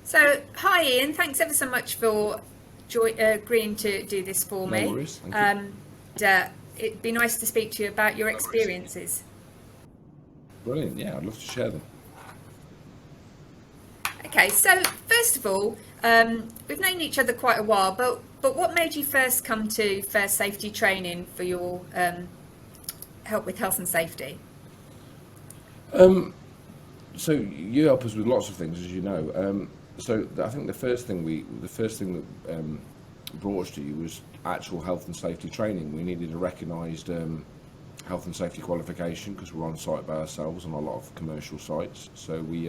So, hi Ian, thanks ever so much for agreeing to do this for No me. worries, thank you. It'd be nice to speak to you about your experiences. Brilliant, yeah, I'd love to share them. Okay, so first of all, we've known each other quite a while, but what made you first come to first safety training for your help with health and safety? So you help us with lots of things, as you know. I think the first thing that brought us to you was actual health and safety training. We needed a recognised health and safety qualification because we're on site by ourselves on a lot of commercial sites. So we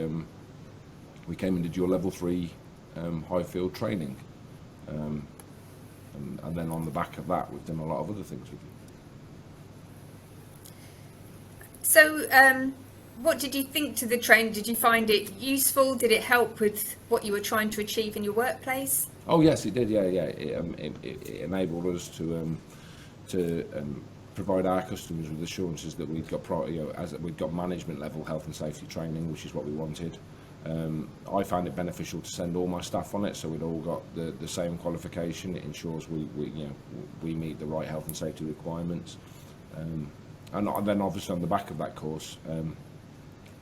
came and did your level 3 high field training, and then on the back of that, we've done a lot of other things with you. So, what did you think to the training? Did you find it useful? Did it help with what you were trying to achieve in your workplace? Oh yes, it did. Yeah. It enabled us to provide our customers with assurances that we've got as we've got management level health and safety training, which is what we wanted. I found it beneficial to send all my staff on it, so we'd all got the same qualification. It ensures we meet the right health and safety requirements, and then obviously on the back of that course.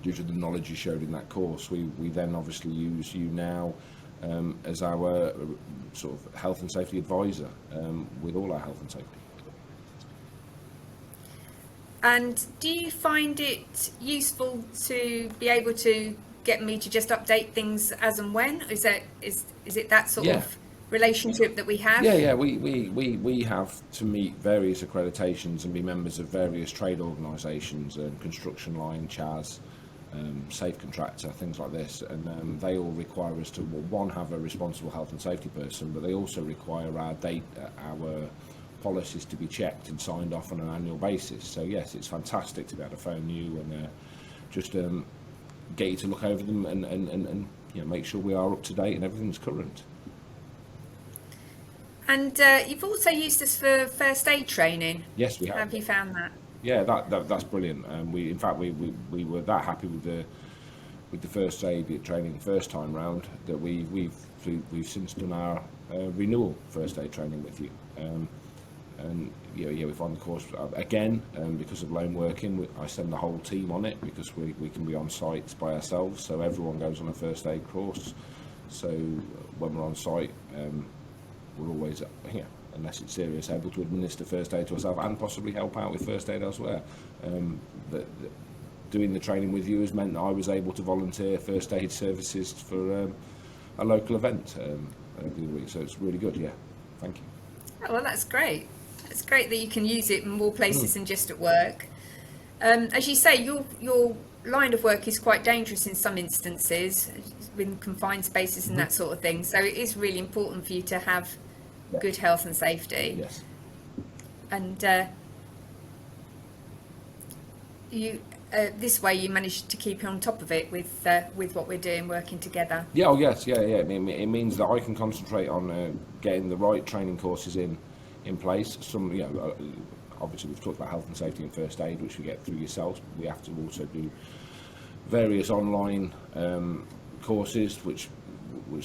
Due to the knowledge you showed in that course, we then obviously use you now as our sort of health and safety advisor with all our health and safety. And do you find it useful to be able to get me to just update things as and when? Is it that sort Yeah. of relationship that we have? Yeah. We have to meet various accreditations and be members of various trade organisations, Construction Line, CHAS, Safe Contractor, things like this, and they all require us to, one, have a responsible health and safety person, but they also require our policies to be checked and signed off on an annual basis. So yes, it's fantastic to be able to phone you and just get you to look over them and make sure we are up to date and everything's current. And you've also used us for first aid training. Yes, we How have. have you found that? Yeah, that's brilliant. We were that happy with the first aid training the first time round that we've since done our renewal first aid training with you. And we find the course again because of lone working. I send the whole team on it because we can be on site by ourselves. So everyone goes on a first aid course. So when we're on site, we're always unless it's serious, able to administer first aid to ourselves and possibly help out with first aid elsewhere. Doing the training with you has meant that I was able to volunteer first aid services for a local event the other week. So it's really good. Yeah, thank you. Oh, well, that's great. It's great that you can use it in more places than just at work. As you say, your line of work is quite dangerous in some instances, in confined spaces and that sort of thing. So it is really important for you to have good health and safety. Yes. And you this way you manage to keep on top of it with what we're doing, working together. Yeah. Oh yes. Yeah. It means that I can concentrate on getting the right training courses in place. Some, obviously we've talked about health and safety and first aid, which we get through yourselves. We have to also do various online courses, which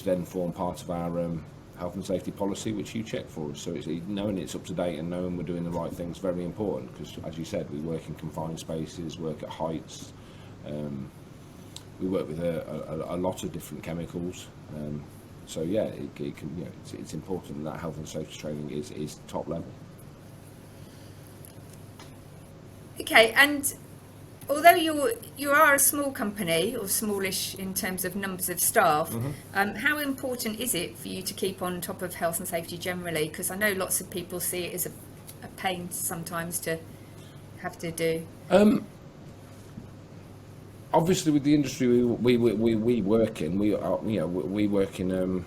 then form part of our health and safety policy, which you check for us. So it's knowing it's up to date and knowing we're doing the right things, very important, because as you said, we work in confined spaces, work at heights, we work with a lot of different chemicals. So yeah, it can, it's important that health and safety training is top level. Okay, and although you are a small company, or smallish in terms of numbers of staff, how important is it for you to keep on top of health and safety generally? Because I know lots of people see it as a pain sometimes to have to do. Obviously, with the industry we work in, we work in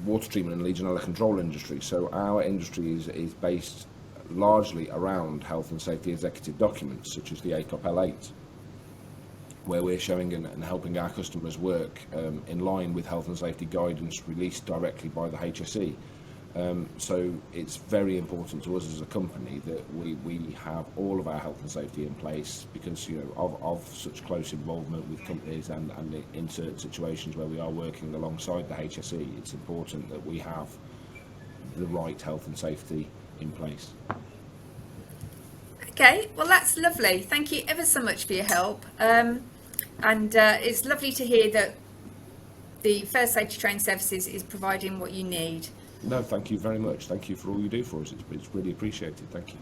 water treatment and Legionella control industry. So our industry is based largely around health and safety executive documents, such as the ACOP L8, where we're showing and helping our customers work in line with health and safety guidance released directly by the HSE. So it's very important to us as a company that we have all of our health and safety in place, because of such close involvement with companies and in certain situations where we are working alongside the HSE, it's important that we have the right health and safety in place. Okay, well that's lovely. Thank you ever so much for your help. And it's lovely to hear that the First Safety Training Services is providing what you need. No, thank you very much. Thank you for all you do for us. It's really appreciated. Thank you.